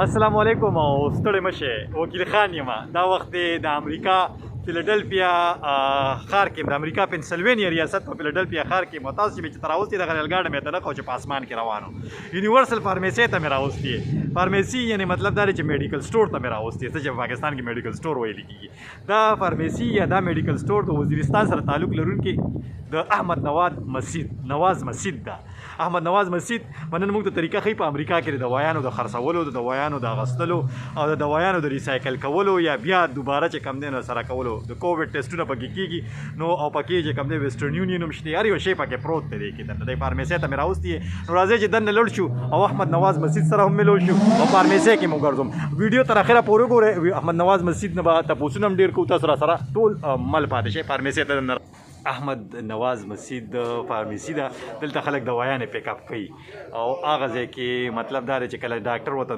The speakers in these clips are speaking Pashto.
السلام علیکم او ستړي مشه وکیل خان یم دا وخت د امریکا فیلډلفیا ښار کې د امریکا پنسلوینیا ریاست په فیلډلفیا ښار کې متاسف چې تر اوسه د ریل ګاډ مې ته نه خو چې په اسمان کې روانو یونیورسل فارمیسي ته مې راوستي فارمیسي یعنی مطلب دا چې میډیکل سٹور ته مې راوستي چې په پاکستان کې میډیکل سٹور ویل کیږي دا فارمیسي یا دا میډیکل سٹور د وزیرستان سره تعلق لرونکي د احمد نواز مسجد ده احمد نواز مسجد منن موږ ته طریقه خي په امریکا کې د دوايانو د خرڅولو د دوايانو د غستلو او د دوايانو د ریسایکل کولو یا بیا دوباره چې کم دینه سره کولو د کووډ ټیسټونه پکې کیږي نو او پکې چې کم دی ویسټرن یونین هم شته هر یو شی پکې پروت دی کې د فارمیسي ته مې راوستي نو راځي چې دنه لړ شو او احمد نواز مسجد سره هم ملو شو او فارمیسي کې مو ګرځم ویډیو تر اخره پورې ګوره احمد نواز مسجد نه به تاسو نم ډیر کو تاسو سره ټول مل پاتې شي فارمیسي ته احمد نواز مسجد فارمیسي ده دلته خلک دوايانې پیک اپ کوي او هغه ځای کې مطلب دا چې کله ډاکټر وته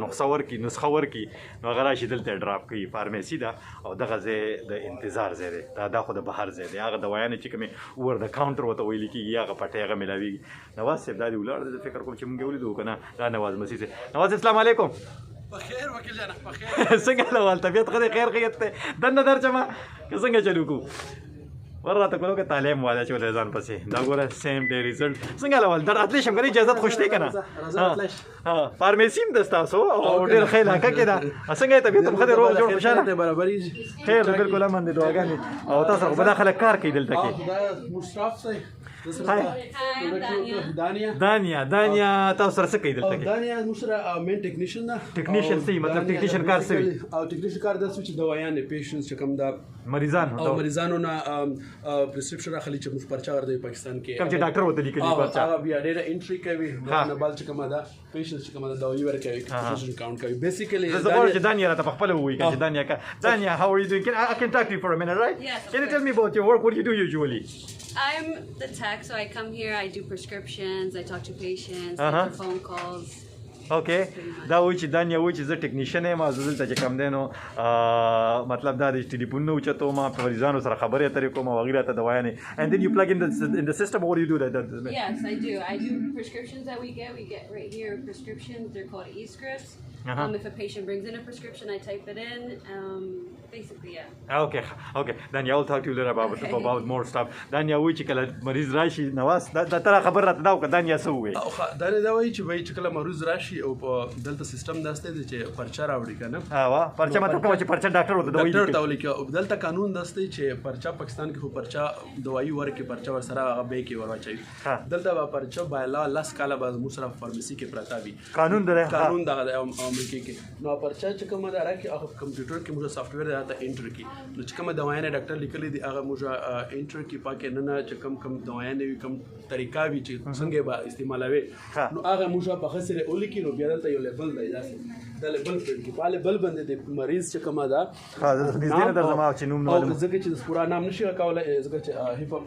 نسخه ورکي نو هغه راشي دلته ډراپ کوي فارمیسي ده او دغه ځای د انتظار ځای دی دا خو د بهر ځای دی هغه دوايانې چې کومې ور د کاونټر وته ویل کېږي هغه پټۍ هغه میلاویږي نواز صاحب دا دې ولاړ دی فکر کوم چې موږ ولیدو که نه دا نواز مسجد نواز السلام علیکم بخیر وکیل جان بخیر څنګه له طبیعت خدای خیر خیت ته دنه درچما څنګه چلو کو ورته کوم که تعلیم والا چې ولې ځان پسې دا ګوره سیم ډے ریزلټ څنګه لول در اتلی شم غری اجازه خوشته کنه فارمیسی هم دستاسو او ډیر خیل حق کې دا څنګه طبیعت مخه روغ جوړ خوشاله برابرې خیر بالکل امن دي دعاګانې او تاسو په داخله کار کوي دلته کې مشرف صاحب دانیا تاسو سره څه کوي دلته کې دانیا مشره مین ټیکنیشن ده ټیکنیشن سی مطلب ټیکنیشن کار څه وي او ټیکنیشن کار د سوچ دوايانې پیشنټس چې کوم دا مریضانو نه پرسکرپشن اخلي چې موږ پرچا ورته پاکستان کې کوم چې ډاکټر وته لیکلي پرچا هغه بیا ډیره انټری کوي نه بل چې کومه دا پیشنټس چې کومه دا دوايي ورکوي پیشنټ کاونټ کوي بیسیکلی Dania راته خپل وایي چې Dania how are you doing? I can talk to you for a minute, right? Yes. Can you tell me about your work? What do you do usually? I'm the tech, so I come here, I do prescriptions, I talk to patients, answer phone calls. Okay. دا وایي چې Dania وایي چې زه ټیکنیشن یم زه دلته چې کم دی نو مطلب دا دی ټلیفون نه اوچتوم په مریضانو سره خبرې اترې کوم وغیره ته دوايانې and then you plug in the system or what do you do? Yes, I do. I do prescriptions that we get right here prescriptions. They're called e-scripts. If a patient brings in a prescription, I type it in. Basically, yeah. Okay. Dania, I'll talk to you later about more stuff. Dania وایي چې کله مریض راشي نواز دا تر خبر راته دا وکړه Dania څه وایي دا وایي چې کله مریض راشي او په دلته سیستم داسته دي چې پرچا راوړي کنه پرچا مطلب کوم چې پرچا ډاکټر وته دوی ډاکټر ته ولیکي دلته قانون داسته چې پرچا پاکستان کې خو پرچا دوايي ورکي پرچا ور سره هغه به کې ورواچي دلته به پرچا بایلا لاس کاله باز مصرف فارمیسي کې پراته وي قانون د امریکا کې نو پرچا چې کومه دا راکي هغه کمپیوټر کې موږ سافټویر ته انټر کی نو چې کومه دوايانې ډاکټر لیکلي دي هغه موږ انټر کی پاکه نه چې کوم دوايانې کوم طریقہ وی چې څنګه به استعمالوي نو هغه موږ په خسره ولیکي نو بیا دلته یو لیبل دی دا لیبل کې په لیبل باندې د مریض چې کومه دا د دې نه درځم چې نوم نو ځکه چې پورا نام نشي کولای ځکه چې هیپا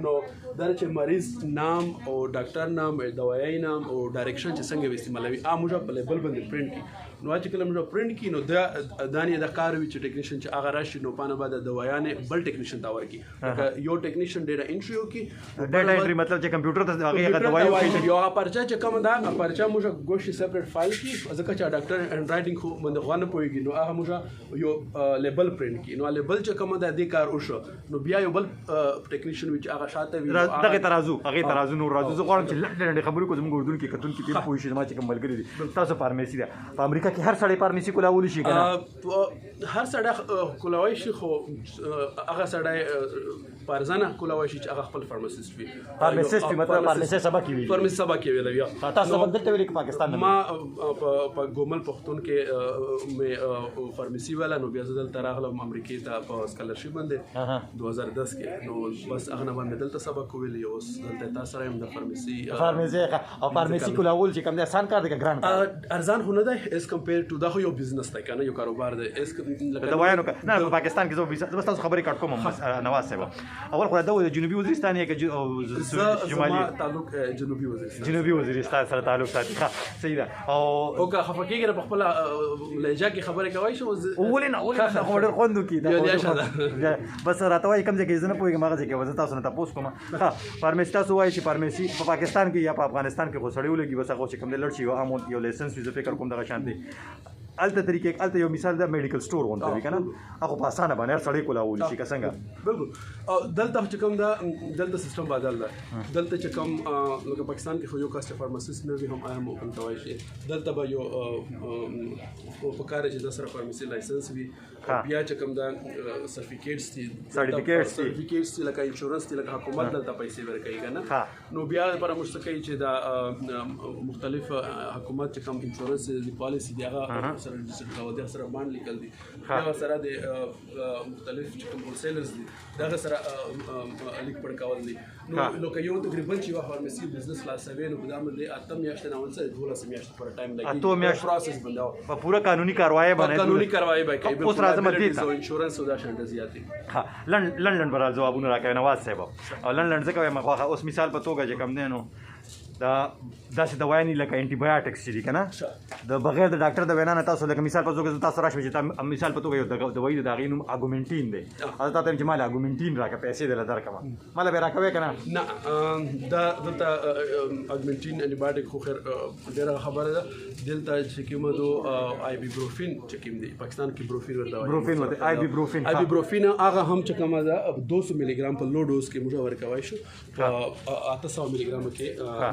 نو دا چې مریض نام او ډاکټر نام دوايي نام او ډایرکشن چې څنګه استعمالوي موږ په لیبل باندې پرینټ کی نو چې کله موږ پرینټ کی نو دا دانې د کار وی چې ټیکنیشن چې هغه راشي نو پانه بعد دوايانې بل ټیکنیشن تا ورکی یو ټیکنیشن ډیټا انټری وکي ډیټا انټری مطلب چې کمپیوټر ته هغه دوايي وکي یو پرچا چې کوم دا پرچا موږ ګوشي سپریټ فایل کی ځکه چې ډاکټر هند رائټینګ خو باندې غوانه پويږي نو هغه موږ یو لیبل پرینټ کی نو لیبل چې کوم دا د کار وشو نو بیا یو بل ټیکنیشن وی چې هغه شاته وی دغه ترازو نو راځو زه غواړم چې لټ خبرې کوم اردن کې کتون کې په پوښتنه ما چې کوم ملګری دي تاسو فارمیسي ده په امریکا کې هر سړی فارمیسي کولاول شي کنه هر سړی کولاوي شي خو هغه سړی پارزانه کولاوي شي چې هغه خپل فارماسیست وي فارماسیست مطلب فارماسي سبا کې وي فارماسي سبا کې ویل بیا تاسو بدلته ویل کې پاکستان ما په ګومل پښتون کې مې فارماسي والا نو بیا ځدل تراغلم امریکای ته په سکالرشپ باندې 2010 کې نو بس هغه نه باندې دلته سبا کویل یو دلته تاسو سره هم د فارماسي او فارماسي کولاول چې کوم دي آسان کار دی ګران ارزان هونه ده اس کمپیر ټو دا یو بزنس دی کنه یو کاروبار دی اس دا وایو نه په پاکستان کې زه بس تاسو خبرې کټ کوم نواز صاحب اول خو دا د جنوبي وزیرستان کې شمالي تعلق جنوبي وزیرستان سره تعلق ساتي ښه صحیح ده او که خفقېږي په خپل لهجه کې خبرې کوي شو ولې خو ډېر خوندو کې بس راته وایي کوم ځای کې زه نه پوهېږم هغه ځای کې وزه تاسو نه تپوس کوم ښه فارمیسي تاسو وایي چې فارمیسي په پاکستان کې یا په افغانستان کې خو سړی ولګي بس هغه چې کوم دی لړ شي یو یو لایسنس وي زه فکر کوم دغه شان دی الته طریقې الته یو مثال د میډیکل سٹور غونډه وی کنه هغه په اسانه باندې هر سړی کولا ول شي که څنګه بالکل او دلته چې کوم دا دلته سیستم بدل ده دلته چې کوم لکه پاکستان کې خو یو کاسټ فارماسیست نه وي هم اهم او کوي شي دلته به یو په کار چې د سره فارماسي لایسنس وي بیا چې کوم دا سرټیفیکیټس دي لکه انشورنس دي لکه حکومت دلته پیسې ورکوي کنه نو بیا لپاره مشتکي چې دا مختلف حکومت چې کوم انشورنس دی پالیسی دی هغه سره ريجستر کول دي سره باندې لیکل دي هغه سره د مختلف چې کوم هولسیلرز دي دا سره لیک پړ کول دي نو که یو تقریبا چې فارماسي بزنس لا سوي نو په دامن دي اته میاشتې نه ونځي 12 میاشتې پر ټایم لګي اته میاشتې پروسس بنداو په پوره قانوني کاروایی باندې قانوني کاروایی به اوس راځم دې ته انشورنس او دا شانت زیاتي ها لندن برال جوابونه راکوي نواز صاحب او لندن څه کوي مخه اوس مثال په توګه چې کم دی نو دا داسې دوايانې لکه انټي بایوټکس چې دي کنه د بغیر د ډاکټر د وینا نه تاسو لکه مثال په توګه تاسو راشي چې مثال په توګه یو دوايي د هغې نوم اګومنټین دی هغه تاسو چې مال اګومنټین راکړه پیسې دله درکړم مال به راکوي کنه نه دا دلته اګومنټین انټي بایوټک خو خیر ډېره خبره ده دلته چې کومه دو آیبوپروفین چې کوم دی پاکستان کې بروفین ورته آیبوپروفین هغه هم چې کومه ده 200 ملي ګرام په لو ډوز کې موږ ورکوي شو 800 ملي ګرام کې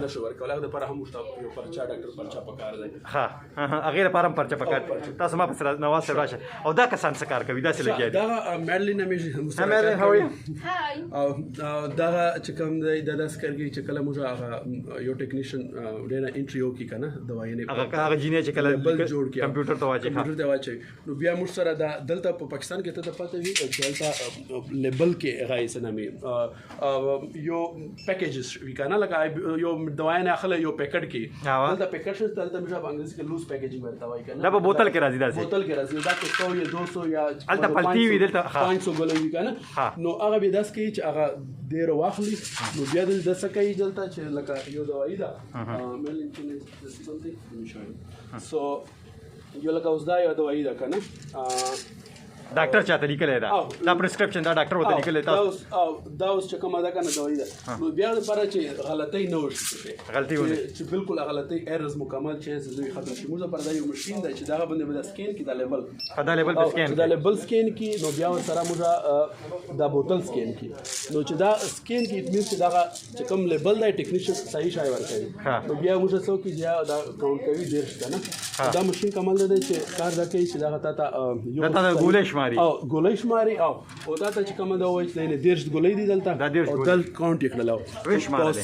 نشو ورکول هغه لپاره هم مشتاق یو پرچا ډاکټر پرچا پکار دی ها هغه لپاره هم پرچا پکار تاسو ما په نواز صاحب راشه او دا کسان څه کار کوي دا څه لګي دا میډلین همیشه میډلین هاوی او دا چې کوم دی د لاس کارګي چې کله موږ هغه یو ټیکنیشن ډېر انټریو کې کنه دوايي نه هغه جینې چې کله بل جوړ کې کمپیوټر ته واچي کمپیوټر ته واچي نو بیا موږ سره دا دلته په پاکستان کې ته پته وي چې دلته لیبل کې هغه څه نامي یو پیکیجز وی کنه لکه یو دوايي نه اخله یو پیکټ کې دلته پیکټ شته دلته موږ په انګلیسي کې لوز پیکیجینګ ورته وایي کنه دا په بوتل کې راځي بوتل کې راځي دا کې 100 یا 200 یا الته پلتي وي دلته 500 ګولې وی کنه نو هغه به داس کې چې هغه ډیر واخلي نو بیا د سکه دلته چې لکه یو دوايي ده ملین چې سمثینګ سو یو لکه اوس دا یو دوايي ده کنه ډاکټر چاته لیکلی دا دا پرسکرپشن دا ډاکټر ورته لیکلی تاسو دا اوس چې کومه ده کنه دوايي ده نو بیا لپاره چې غلطۍ نه وشي غلطي ونه چې بالکل غلطۍ ایرز مکمل چانس زوی ختم شي موږ لپاره دا یو ماشين ده چې دا باندې به سکین کې دا لیبل دا لیبل په سکین دا لیبل سکین کې نو بیا سره موږ دا بوتل سکین کې نو چې دا سکین کې مینس چې دا چې کوم لیبل دا ټیکنیشن صحیح شای ورکوي نو بیا موږ څه کوي چې دا کاونټ کوي ډیر شته نه دا ماشين کمال ده چې کار دا کوي چې دا غته یو دا ګولې شماري او ګولې شماري او دا ته چې کوم دا وایي نه ډیر ګولې دي دلته او دل کاونټ یې کړل او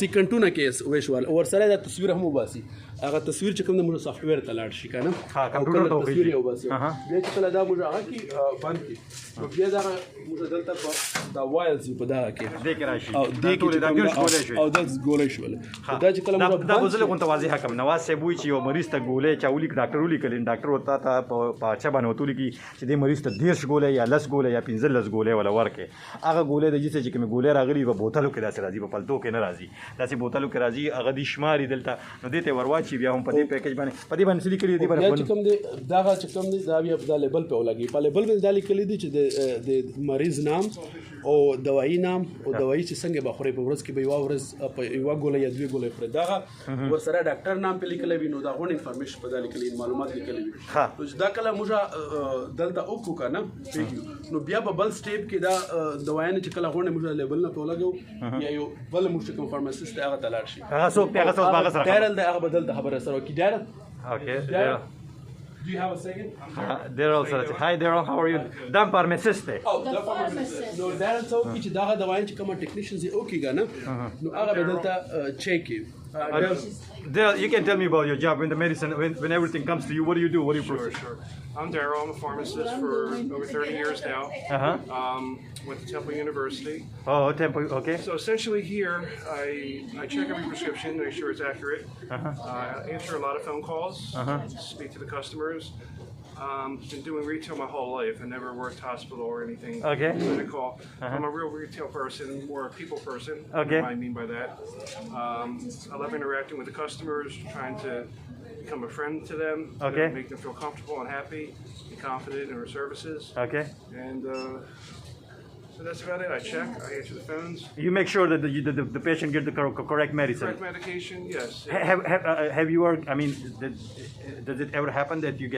سیکنټونه کې ویشوال اور سره دا تصویر هم وباسي هغه تصویر چې کوم د موږ سافټویر ته لاړ شي کنه ها کمپیوټر ته تصویر یو باسي بیا چې کله دا موږ هغه کې باندې کې نو بیا دا موږ دلته په دا وایلز په دا کې دې کې راشي او دې کې دا ګولې شوی او دا ګولې شول دا چې کله موږ دا بوزله کوم واضح حکم نواز صاحب وی چې یو مریض ته ګولې چاولي ډاکټر ولیکل ډاکټر وتا ته په اچھا باندې وتول کی چې دې مریض ته 10 ګولې یا 10 ګولې یا 15 ګولې ولا ورکه هغه ګولې د جسه چې کوم ګولې راغلي په بوتلو کې داسې راځي په پلتو کې نه راځي داسې بوتلو کې راځي هغه د شماري دلته نو دې ته ورواچي بیا هم په دې پیکیج باندې په دې باندې لیکلي دي باندې چې کوم دی دا چې کوم دی دا بیا په لیبل په ولګي په لیبل باندې دا لیکلي دي چې د مریض نام او دوايي نام او دوايي چې څنګه بخوري په ورځ کې به یو ورځ په یو ګولې یا دوه ګولې پر دغه ورسره ډاکټر نام په لیکلي وي نو دا غون انفارمیشن په دا لیکلي معلومات لیکلي وي نو دا کله موږ دلته او کو کنه نو بیا په بل سټیپ کې دا دوايي چې کله غون موږ لیبل نه ولګو یا یو بل موږ کوم فارماسیست هغه تلاړ شي هغه څو باغ سره ډایرل دا هغه بدل د خبره سره کی ډایرل okay Do you have a second? Daryl said, "Hi Daryl, how are you?" Dan pharmacist. Oh, the pharmacist. No, Daryl so ki da dawai چې کوم ټیکنیشنز یې اوکی کنه نو هغه بدلته چیک کی Daryl, you can tell me about your job in the medicine when everything comes to you. What do you do? What do you process? Sure. I'm Daryl. I'm a pharmacist for over 30 years now. Went to Temple University. Oh, Temple. Okay. So essentially here, I check every prescription, make sure it's accurate. Answer a lot of phone calls. Speak to the customers. Been doing retail my whole life. I never worked hospital or anything clinical. I'm a real retail person, more a people person. Okay. What I mean by that. I love interacting with the customers, trying to become a friend to them. Okay. Make them feel comfortable and happy, be confident in our services. Okay. And So that's about it. I check, I answer the phones. You make sure that the patient get the correct medicine. Correct medication, yes. Have you ever, I mean, does it ever happen that you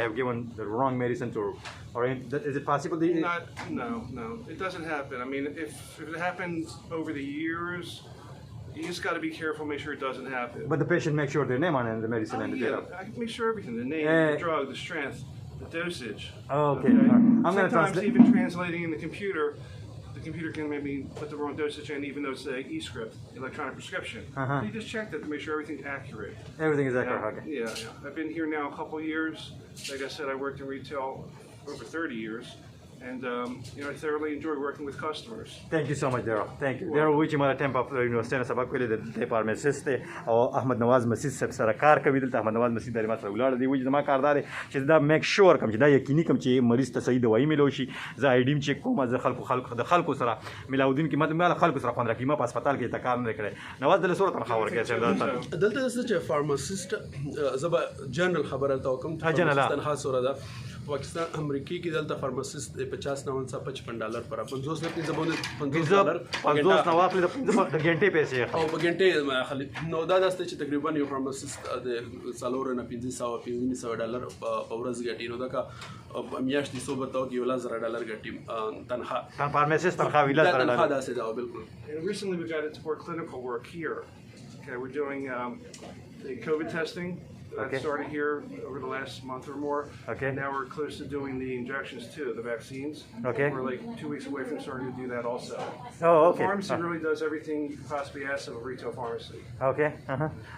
have given the wrong medicine to, or is it possible? No. It doesn't happen. I mean, if it happens over the years, you just got to be careful, make sure it doesn't happen. But the patient makes sure their name on the medicine and the data. I can make sure everything, the name, the drug, the strength, the dosage. Oh, okay. I'm going to Sometimes translate. even translating in the computer can maybe put the wrong dosage in, even though it's an e-script, electronic prescription. You just check that to make sure everything's accurate. Everything is accurate. Okay. Yeah. I've been here now a couple years. Like I said, I worked in retail over 30 years. And I thoroughly enjoy working with customers. Thank you so much, Daryl. Thank you. Daryl وی چې ما ټیم په یونیورسيټي نه سبق ویلی د فارماسیست او احمد نواز مسجد صاحب سره کار کوي دلته احمد نواز مسجد د ما سره ولاړ دی وی زما کاردار چې دا میک شور کوم چې دا یقیني کوم چې مریض ته صحیح دوايي ملو شي زه آی ډیم چک کوم زه خلکو سره ملاودین کې مال خلکو سره خوند راکې ما په هسپتال کې تکار نه کړی نواز د صورت نه خبر کې چې دلته چې فارماسیست زبا جنرال خبره تا کوم تنها سره ده پاکستان امریکای کې دلته فارماسیست $50-55 پر $50 نه $50 $50 نه واخلي د غنټې پیسې او په غنټې خالي نو دا داسته چې تقریبا یو فارماسیست د سالور نه $500 په ورځ ګټي نو دا کا میاشتې صوبه تاو کې $1000 ګټي تنها فارماسیست تنخوا ویلا تنخوا داسې دا بالکل. And recently we got into more clinical work here. Okay, we're doing the COVID testing. That started here over the last month or more. Okay. Now we're close to doing the injections too, the vaccines. Okay. We're like 2 weeks away from starting to do that also. Oh, okay. The pharmacy really does everything you could possibly ask of a retail pharmacy. Okay.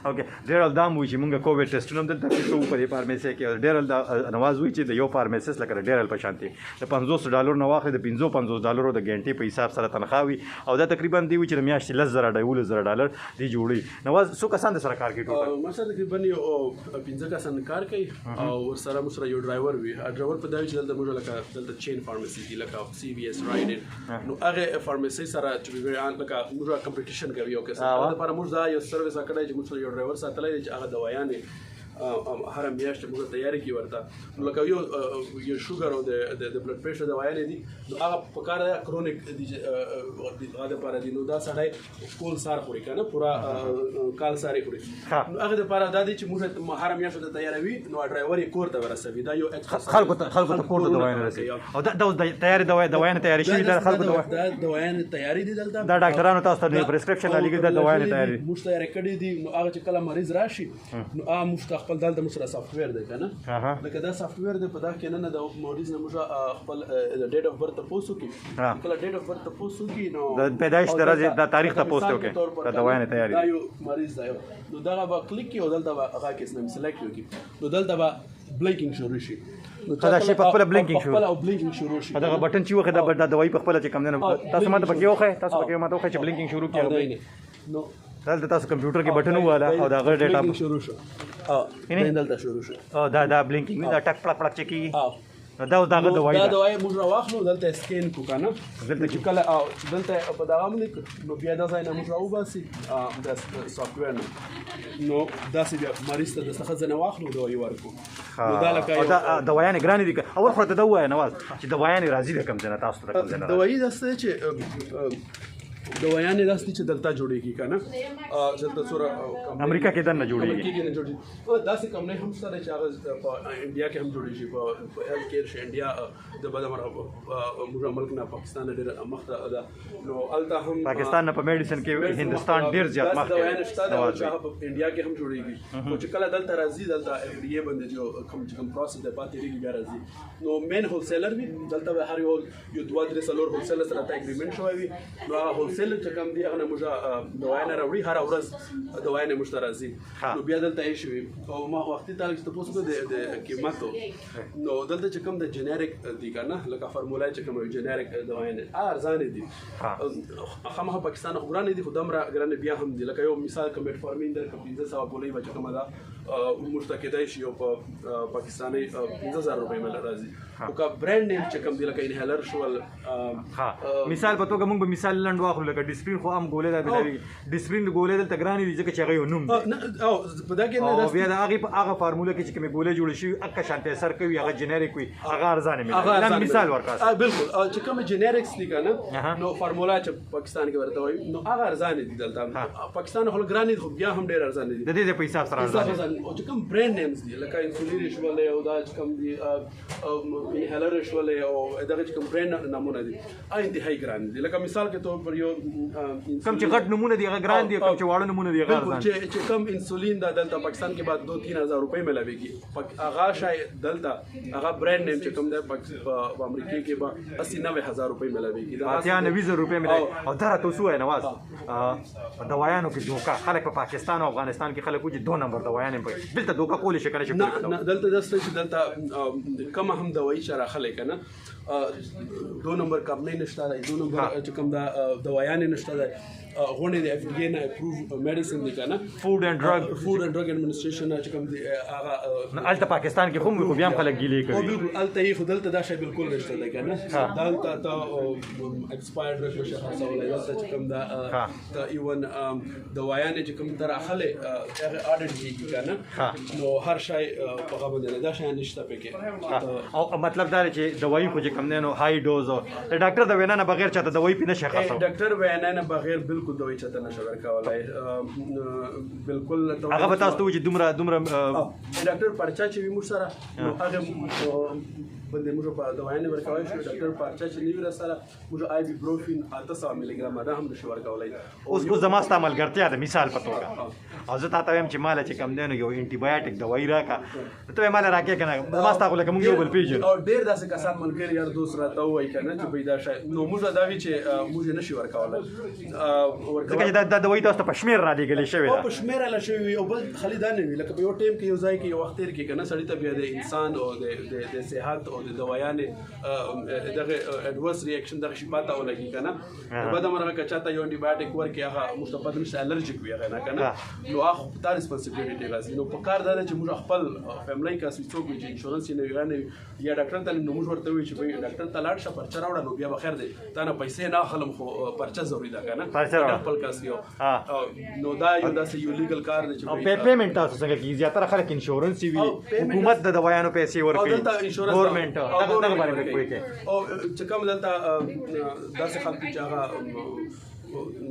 Okay. ډیرل دا مو چې مونږه کووډ ټیسټونه دلته کوو په دې فارماسي کې ډیرل دا نواز وی چې د یو فارماسیست لکه ډیرل په شانتي د $50 نه واخلي د $55 د غنټې په حساب سره تنخواوي او دا تقریبا دی چې د میاشتې $10,000 دی جوړي نواز څو کسان د سره کار کوي ټوټل ما سره تقریبا یو 15 کسان کار کوي او ورسره موږ سره یو ډرایور وي ډرایور په دای چې دلته موږ لکه دلته چین فارماسي دی لکه سی وی اس رایډن نو هغه فارماسي سره چې ویان لکه موږ کمپټیشن کوي او کسه دا لپاره موږ دا یو سرویس اکړای چې موږ سره یو ډرایور ساتلای چې هغه دوايانې هر میاشت موږ تیاری کی ورته نو لکه یو شوګر او د بلډ پريشر دوايانې دي نو هغه په کار کرونیک دي هغه لپاره دي نو دا سړی کول سار خوري کنه پورا کال ساري خوري نو هغه لپاره دا دي چې موږ هر میاشت د تیاروي نو ډرایور یې کور ته ورسوي دا یو خلکو ته کور ته دوايانې رسي او دا تیاری دوايانې تیاری شي دا خلکو دا دوايانې تیاری دي دلته دا ډاکټرانو تاسو ته پرسکرپشن علیګي دا دوايانې تیاری موږ تیاری کړی دي نو هغه چې کله مریض راشي نو هغه خپل دلته موږ سره سافټویر دی کنه لکه دا سافټویر دی په دا کې نه د مریض نه موږ خپل ډیټ اف برث تاسو کې کله ډیټ اف برث تاسو کې نو د پیدایش درجه د تاریخ تاسو کې دا دوايانې تیاری دا یو مریض دی نو دا به کلیک کې او دلته هغه کې اسنه سلیکټ وکړي نو دلته به بلینکینګ شروع شي دا شی په خپل بلینکینګ شروع او بلینکینګ شروع شي دا بٹن چې وخت دا دوايي په خپل چې کم نه تاسو ماته پکې وخه تاسو پکې ماته وخه چې بلینکینګ شروع کیږي نو دلته تاسو کمپیوټر کې بٹن واله او دا غیر ډیټا شروع شو دلته شروع شو او دا بلینکینګ دا ټک پړک پړک چکی دا دوايي دا دوايي موږ راوخلو دلته سکین کو کنه دلته چې کله دلته په دغه باندې نو بیا دا ځای نه موږ راوباسي د سافټویر نو دا چې بیا مریض ته د څه ځنه واخلو دوايي ورکو نو دا لکه دا دوايانې ګرانې دي اول خو ته دا وای نواز چې دوايانې راځي د کم ځنه تاسو ته کم ځنه دوايي داسته چې دوايانې داسې چې دلته جوړیږي کنه دلته سره امریکا کې دنه امریکا کې نه جوړیږي داسې کم نه هم سره چې هغه په انډیا کې هم جوړیږي په هیلث کیر شي انډیا د بده موږ ملک نه پاکستان ډېر مخته ده نو الته هم پاکستان نه په میډیسن کې هندستان ډېر زیات مخته ده او انډیا کې هم جوړیږي نو چې کله دلته راځي دلته اف ډي اي باندې جو کوم پروسس د پاتې لري بیا راځي نو مین هول سیلر وي دلته هر یو 2-3 سلور هول سیلر سره اګریمنت شوی وي نو هول سیل چې کوم دی هغه موږ دوايانې راوړي هر ورځ دوايانې موږ راځي نو بیا دلته یې شوی او ما وختي تاسو ته پوښتنه د قیمتو نو دلته چې کوم د جنریک دی کنه لکه فارمولا چې کوم جنریک دوايانې ارزان دي هغه پاکستان خبرانه دي خو دمره ګرانه بیا هم دي لکه یو مثال کوم فارمین د 1500 کولې بچ کومه ده موږ ته کېدای شي یو په پاکستاني 15000 روپۍ مل راځي او کا برانډ نیم چې کوم دی لکه انهیلر شول ها مثال په توګه موږ به مثال لنډ واخلو لکه ډیسپرین خو هم ګولې دا بلوي ډیسپرین ګولې دلته ګرانې دي ځکه چې هغه یو نوم دی او په دا کې او بیا د هغه فارموله کې چې کومې ګولې جوړې شي اکه شانتي اثر کوي هغه جنریک وي هغه ارزانه ملي مثال ورکړه بالکل چې کوم جنریکس دي کنه نو فارمولا چې پاکستان کې ورته وایي نو هغه ارزانه دي دلته پاکستان خو ګرانې خو بیا هم ډېر ارزانه دي د دې په حساب سره ارزانه او چې کوم برانډ نیمز دي لکه انسولین شول او دا چې کوم دي انهیلر شول او دغه چې کوم برانډ نمونه دي انتهایی ګران دي لکه مثال کې تو پر یو کوم چې غټ نمونه دي هغه ګران دي کوم چې واړه نمونه دي هغه ارزانه چې کوم انسولین دا دلته پاکستان کې بعد 2-3000 روپۍ ملاويږي هغه شاید دلته هغه برانډ نیم چې کوم دی په امریکا کې به 80-90,000 روپۍ ملاويږي دا 90,000 روپۍ ملاوي او دا تاسو وای نواز دوايانو کې دوکا خلک په پاکستان او افغانستان کې خلک وځي 2 نمبر دوايانې په دلته دوکا کولی شي کنه نه دلته داسې چې دلته کم هم دوايي چې راخلې کنه 2 نمبر کمپنۍ نشته 2 نمبر چې کوم دا دوايانې نشته غونډې د اف ډي اے نه اپروف میډیسن دي کنه فود اینڈ ډرګ ایڈمنسټریشن چې کوم دي هغه الته پاکستان کې خو بیا هم خلک ګیلې کوي او بالکل الته یې خدلته دا شی بالکل نشته ده کنه دلته ته ایکسپایر ډرګ شخص ولا دلته چې کوم دا ته ایون دوايانې چې کوم در اخله هغه اډیټ کیږي کنه نو هر شی په هغه باندې دا شی نشته پکې او مطلب دا چې دوايي خو چې کوم نه نو هاي ډوز او د ډاکټر د وینا نه بغیر چاته دوايي پینې شي خاصه ډاکټر وینا نه بغیر بالکل دوايي چاته نشي ورکولای بالکل هغه به تاسو ته چې دومره ډاکټر پرچا چې وي موږ سره نو هغه باندې موږ په دوايانې ورکوي شو ډاکټر پرچا چې نیو سره موږ آی بي بروفین 800 ملي ګرام دا هم نشي ورکولای اوس زما ست عملګرتیا د مثال په توګه او زه تاسو هم چې مال چې کم دی نو یو انټي بایوټیک دوايي راکا ته مال راکې کنه ما ست کوم یو بل پیژن او ډېر داسې کسان ملګری یار دوست راته وای کنه چې پیدا شي نو موږ دا وی چې موږ نشي ورکولای ځکه دا دوايي تاسو په شمیر را لګلې شوی او په شمیر را شوی او بل خالي دا نه وی لکه په یو ټیم کې یو ځای کې یو وخت تیر کې کنه سړی ته بیا د انسان او د صحت او د دوايانې دغه اډورس ریاکشن دغه شی پاته ولګي کنه بعد مرغه کچاته یو انټي بایوټیک ورکي هغه مستفاد نشه الرجیک وي هغه نه کنه نو هغه تاسو ریسپانسیبিলিټي راځي نو په کار دا چې موږ خپل فیملی کا څوک چې انشورنس نه ویانه یا ډاکټر ته نو موږ ورته وی چې ډاکټر ته لاړ شه پرچا راوړه نو بیا بخیر دی تا نه پیسې نه خلم خو پرچا ضروري ده کنه خپل کاس یو نو دا یو داسې یو لیګل کار دی چې او پیمنٹ تاسو څنګه کیږي زیاتره خلک انشورنس وی حکومت د دوايانو پیسې ورکوي ګورنمنت دا باندې کوي او چې کوم دلته داسې خلک چې هغه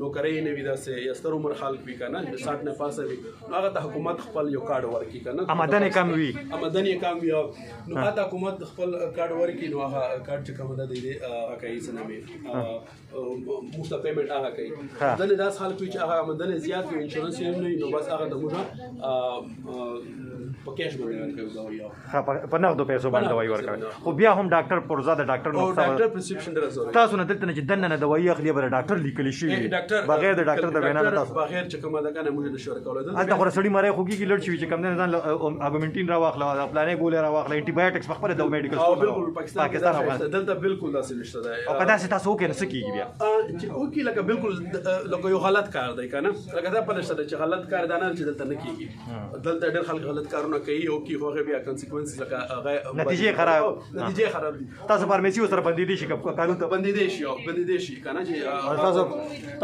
نوکرۍ نه وي داسې یا ستر عمر خلک وي کنه 60 نه پاسه وي نو هغه ته حکومت خپل یو کارت ورکړي کنه آمدنی کم وي نو هغه حکومت خپل کارت ورکړي نو هغه کارت چې کوم ده دی هغه کوي څه نه وي مفت پیمنٹ هغه کوي دنه داس خلک چې هغه آمدنی زیات وي انشورنس یې نه نو بس هغه د موږ په کیش باندې ورکوي دوايي په نغدو پیسو باندې دوايي ورکوي خو بیا هم ډاکټر پرزا د ډاکټر نو ډاکټر پرسکرپشن درځي تاسو نه دلته چې دنه دوايي اخلي بر ډاکټر لیکلی شي بغیر د ډاکټر د وینا تاسو بغیر چې کومه ده کنه موږ نشو ورکولای دا خو سړی مړی خوږي کې لړ شي چې کوم نه ځان اګومنټین را واخلا پلانې ګولې را واخلا انټي بایوټکس په خپل د میډیکل او بالکل پاکستان دلته بالکل داسې نشته ده او کدا چې تاسو کې نس کیږي بیا چې او کې لکه بالکل لکه یو غلط کار دی کنه لکه دا په نشته چې غلط کار دانه چې دلته نه کیږي دلته ډېر خلک غلط کارونه کوي او کې هغه بیا کانسیکوئنس لکه نتیجې خراب دي تاسو فارمیسي سره باندې دي شي قانون ته باندې دي شي کنه چې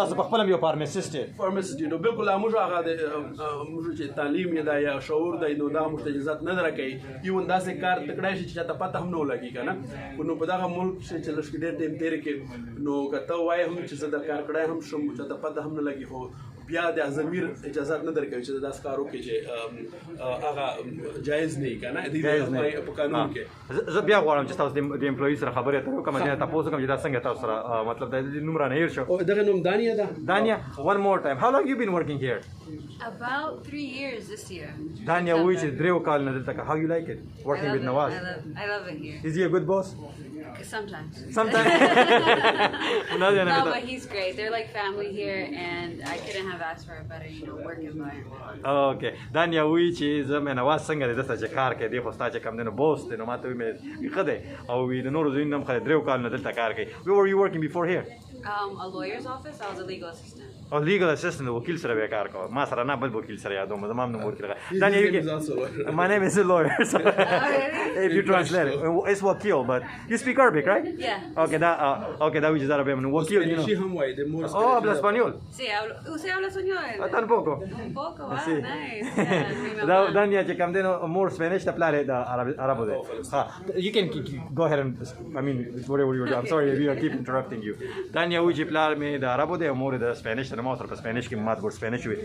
تاسو په خپل یو فارمیسیست نو بالکل موږ هغه موږ چې تعلیم یې دا یا شعور دی نو دا موږ اجازه نه درکې یو انداسې کار تکړه شي چې ته پته هم نه لګي کنه نو په دغه ملک چې لږ ډېر ټیم تیر کې نو کته وای هم چې زه د کار کړای هم شم چې ته پته هم نه لګي خو بیا د ضمیر اجازه نه درکوي چې داس کارو کې چې هغه جایز نه کنه د په قانون کې زه بیا غواړم چې تاسو د امپلوي سره خبرې اترې وکړم چې تاسو کوم چې دا څنګه تاسو سره مطلب د نوم را نه هیر شو او دغه نوم دانیا ده دانیا one more time how long you been working here About 3 years this year. Dania which is drew call na delta how you like it working with Nawaz I love it here. Is he a good boss Sometimes. No, but he's great. They're like family here, and I couldn't have asked for a better, work environment. Okay. Dania which is Nawaz څنګه د دسته چې کار کوي د خو ستاسو کم نه بوس ته نو ماته وي خده او وی د نورو زینم خله درو کال نه دلته کار کوي. Where were you working before here? A lawyer's office. I was a legal assistant. او لیګل اسسټنټ وکیل سره به کار کوم ما سره نه بل وکیل سره یادوم زمام نوم وکیل دا نه یو my name is a lawyer so if you translate it it's wakil but you speak Arabic right Yeah. okay da which is Arabic wakil you شي know هم وای د مور oh habla español Sí, ¿usted habla español? tampoco Un poco, wow, Sí. nice. Yeah, mi da mamá. Dania چې کوم دینو more Spanish ته پلاره دا Arabo ده you can go ahead and I mean whatever you do I'm sorry we keep interrupting you Dania وی چې پلار مې د Arabo ده more د Spanish سره ما سره په Spanish کې مات ګور Spanish وي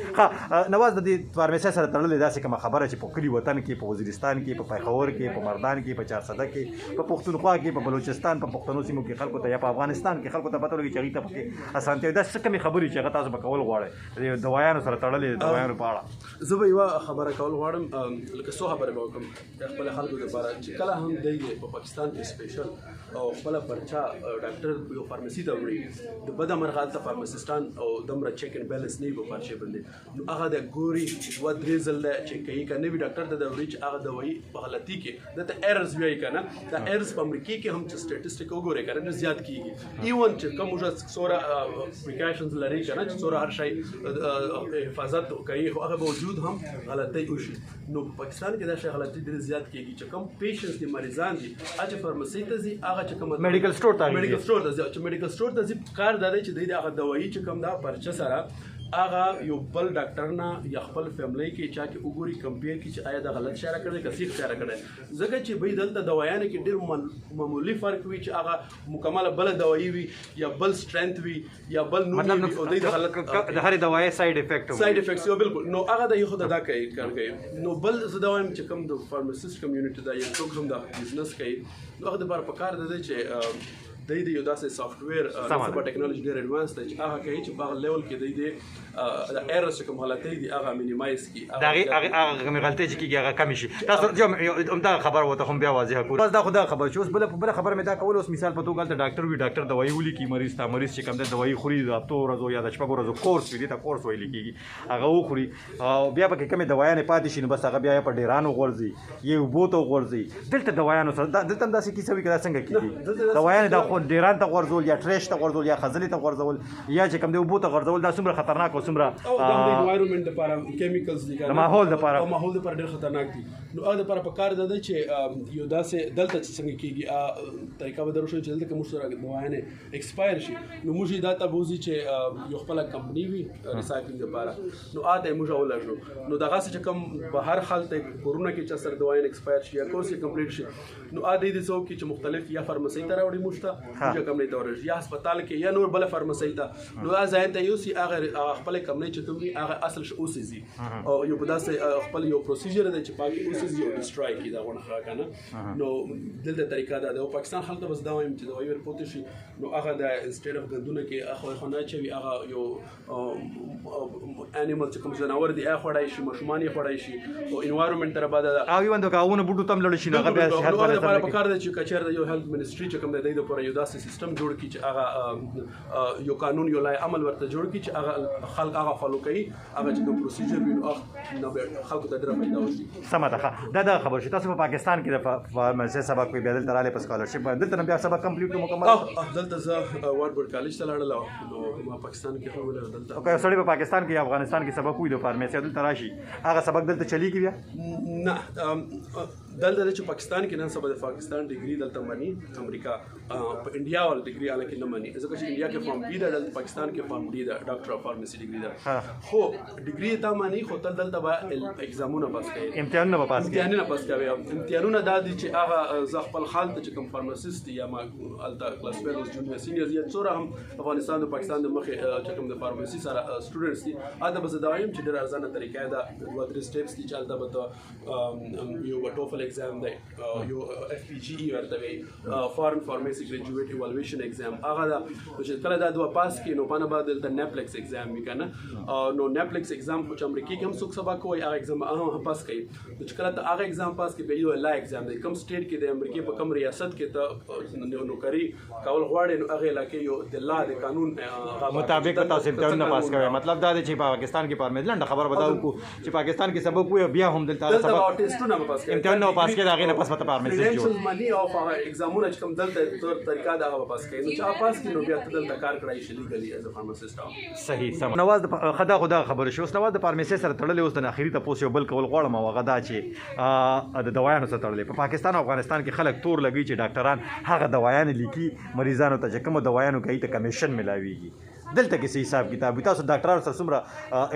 نواز د دې فارمیسي سره تړلې داسې کوم خبره چې په کلی وطن کې په وزیرستان کې په پیښور کې په مردان کې په چارسده کې په پښتونخوا کې په بلوچستان په پښتنو سیمو کې خلکو ته یا په افغانستان کې خلکو ته پته لګي چې هغه ته پکې اسانتیا ده څه کمی خبرې چې هغه تاسو به کول غواړئ دوايانو سره تړلې دوايانو په اړه زه به یو خبره کول غواړم لکه څو خبره به وکړم خپل خلکو لپاره چې کله هم دی په پاکستان کې سپیشل او خپل پرچا ډاکټر یو فارماسي ته وړي د بده مرغه د فارماسيستان او دمره چیک ان بیلنس نه په پرچې باندې نو هغه د ګوري و درې ځله چې کوي کنه وی ډاکټر ته د وړي چې هغه دوايي په غلطي کې د ایررز وی کنه د ایررز په امریکا کې هم چې سټټیسټیک وګوري کنه زیات کیږي ایون چې کوم وجه سورا پریکاشنز لري کنه چې سورا هر شی حفاظت کوي هغه باوجود هم غلطي وشي نو پاکستان کې دا شی غلطي ډېر زیات کیږي چې کوم پیشنټس دي مریضان دي چې فارماسي ته ځي هغه چې کوم میډیکل سٹور ته میډیکل سٹور ته ځي چې میډیکل سٹور ته ځي کار دا دی چې د هغه دوايي چې کوم دا پرچه سره هغه یو بل ډاکټر نه یا خپل فیملی کې چا کې وګوري کمپیر کې چې آیا دا غلط اشاره کړی که صحیح اشاره کړی ځکه چې به دلته دوايانو کې ډېر معمولی فرق وي چې هغه مکمله بل دوايي وي یا بل سترنث وي یا بل نوم وي او د غلط د هر دوايي ساید افیکټ یو بالکل نو هغه د یو خدای دا کوي کار کوي نو بل زه دا وایم چې کوم د فارماسیست کمیونټي دا یو څوک هم دا بزنس کوي نو هغه د بار په کار دی چې د یو داسې سافټویر په ټیکنالوژي ډېر ایڈوانس دی چې هغه کوي چې په لیول کې د ایررز کوم حالتي دي هغه مینیمایز کی دا هغه کوم غلطي چې کیږي هغه کم شي تاسو دا خبر وته هم بیا واضح کړو بس دا خدا خبر شو بل خبر مې دا کول اوس مثال په توګه د ډاکټر وی ډاکټر دوايي ولي کی مریض ته مریض چې کوم د دوايي خوري د هفتو ورځو یا د شپږ ورځو کورس وی دي تا کورس ویل کیږي هغه وخوري او بیا پکې کومه دوايانې پاتې شي نو بس هغه بیا په ډیرانو غورځي یو بوته غورځي دلته دوايانو سره دلته هم داسې کیسه وی کړه څنګه کیږي دوايانې دا خو ډیران ته غورځول یا ټریش ته غورځول یا خزلې ته غورځول یا چې کوم دی بوته غورځول دا څومره خطرناک او څومره د انوایرنمنت لپاره کیمیکلز دي د ماحول لپاره ماحول لپاره ډېر خطرناک دي نو هغه لپاره په کار ده چې یو داسې دلته څنګه کیږي طریقه به درو شو چې دلته کوم سره دوايانې ایکسپایر شي نو موږ دا ته بوزي چې یو خپل کمپنی وي ریسایکلینګ لپاره نو اته موږ ولرو نو دغه څه کوم په هر حال ته کورونا کې چې سره دوايانې ایکسپایر شي یا کورس یې کمپلیټ شي نو اته دې څوک چې مختلف یا فارماسي ته راوړي موږ ته کمپنی ته ورشي یا هسپتال کې یا نور بل فارماسي ته نو ځای ته یو سي هغه خپل کمپنی چې کوم هغه اصل شو اوسېږي او یو په داسې خپل یو پروسیجر دی چې پاکي اوسېږي او ډسټرای کی دا غوڼه راکنه نو دلته طریقه دا د پاکستان خلک بس دا وایم چې دا وایي ورپوت شي نو هغه د انسټیډ اف غندونه کې اخو خونه چې هغه یو انیمل چې کوم جناور دی هغه خړای شي مشمان یې خړای شي او انوایرنمنت تر بعد دا او یوند کاونه بوټو تم لړ شي هغه بیا صحت لپاره په کار دی چې کچیر د یو هیلث منسټری چې کوم د دې لپاره یو داسې سیستم جوړ کړي چې هغه یو قانون یو لای عمل ورته جوړ کړي چې هغه خلک هغه فالو کوي هغه چې کوم پروسیجر وي نو خلکو ته ډېر فائدہ وشي سمه ده دا خبر شي تاسو په پاکستان کې د فارماسي سبق وی بدل تراله په سکالرشپ باندې دلته بیا سبق کمپلیټ مکمل دلته زه وارډ کالج ته لاړم نو ما پاکستان کې هم ولر دلته او که سړی په پاکستان کې یا افغانستان کې سبق وی د فارماسي دلته راشي هغه سبق دلته چلی کی بیا نه دلته چې پاکستان کې نن سبا د پاکستان ډیګري دلته مانی امریکا په انډیا ول ډیګري الکه نه مانی ځکه چې انډیا کې فارم بي ده دلته پاکستان کې فارم ډي ده ډاکټر اف فارماسي ډیګري ده خو ډیګري ته مانی خو دلته به ایگزامونه پاس کوي امتحانونه پاس کوي امتحانونه پاس کوي امتحانونه دا دي چې هغه ز خپل حال ته چې کوم فارماسيست یا ما التا کلاس فیلوز جونیور سینیئر یا څوره هم افغانستان او پاکستان د مخه چې کوم د فارماسي سره سټوډنټس دي اته به زدایم چې ډېر ارزانه طریقه ده دوه درې سټیپس دي چې الته به یو ټوفل ایگزام دی یو اف پی جی ورته وي فارن فارماسي ګریجویټ ایوالویشن ایگزام هغه دا چې کله دا دوه پاس کړي نو پانه بعد د نیپلیکس ایگزام وی کنه نو نیپلیکس ایگزام په امریکا کې هم څوک سبق کوي هغه ایگزام هغه پاس کړي چې کله ته هغه ایگزام پاس کړي به یو لا ایگزام دی کوم سټیټ کې د امریکا په کوم ریاست کې ته نوکری کول غواړي نو هغه علاقې یو د لا د قانون مطابق تاسو امتحان نه پاس کوي مطلب دا دی چې پاکستان کې پارمیدلند خبر بداو کو چې پاکستان کې سبق وي بیا هم دلته سبق ټیسټونه پاس کوي امتحان نه او پاس کې دا غینه پس مته فارمیسیست جوړ credentials مانی او هغه ایگزامونه چې کوم دلته تور طریقه دا هغه پاس کوي نو چې پاس کړي نو بیا ته دلته کار کړای شي لیګلی ایز ا فارماسیست صحیح سم نواز خدا خبر شو اوس نواز د فارمیسیست سره تړلې اوس د اخیری ته پوس یو بل کول غواړم او هغه دا چې د دوايانو سره تړلې په پاکستان او افغانستان کې خلک تور لګي چې ډاکټران هغه دوايان لیکي مریضانو ته چې کوم دوايانو کوي ته کمیشن ملاويږي دلته کې څه حساب کتاب وي تاسو ډاکټرانو سره څومره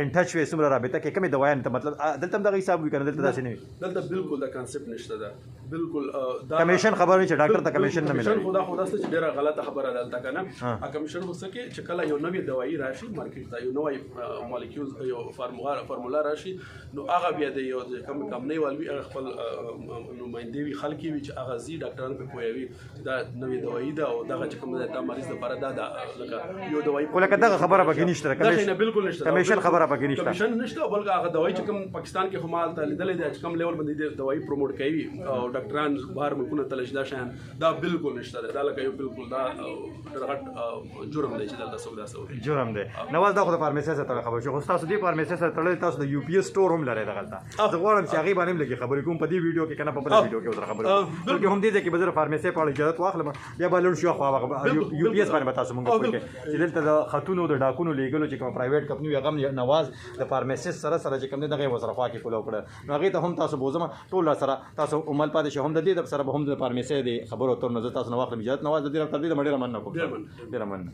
ان ټچ وي څومره رابطه کې کومې دوايان ته مطلب دلته هم دغه حساب وي کنه دلته داسې نه وي دلته بالکل دا کانسپټ نشته ده بالکل دا کمیشن خبر نه چې ډاکټر ته کمیشن نه ملي خدا څه ډیره غلطه خبره دلته کنه ا کمیشن وسه کې چې کله یو نوې دوايي راشي مارکیټ ته یو نوې مالیکولز یو فارمولا راشي نو هغه بیا د یو کم کمپنۍ والوي هغه خپل نمائندې وي خلک وي چې هغه زی ډاکټرانو په پوهوي دا نوې دوايي ده او دغه چې کوم د مریض لپاره دا لکه یو دوايي ولکه دغه خبره پکې نشته کمیشن بالکل نشته کمیشن خبره پکې نشته کمیشن نشته بلکې هغه دوايي چې کوم پاکستان کې همال ته لیدلې ده چې کوم لیول باندې دوايي پروموټ کوي او ډاکټران بهر ملکونو ته لږ دا شان دا بالکل نشته دا لکه یو بالکل دا غټ جرم دی چې دلته سودا سوي جرم دی نواز دا خو د فارمیسي سره خبر شو خو تاسو د فارمیسي سره تړلې تاسو د یو پی اس سٹور هم لري دغلته زه غواړم چې هغه باندې لګي خبرې کوم په دې ویډیو کې کنه په بل ویډیو کې وځره خبرې بلکې هم دې چې بزر فارمیسي په اړه اجازه واخلم بیا به لور شو خو یو پی اس باندې تاسو مونږ کوی چې دلته د خاتونو د ډاکونو لیګلو چې کوم پرایویټ کمپنی هغه نواز د فارمیسیست سره چې کوم دغه وسره خوا کې فولو کړ نو هغه ته هم تاسو بوزم ټول سره تاسو عمل پاتې شو هم د دې سره هم د فارمیسي د خبرو تر نظر تاسو نو واخلم اجازه نواز د دې تر دې مډیر من نه کوم ډیر من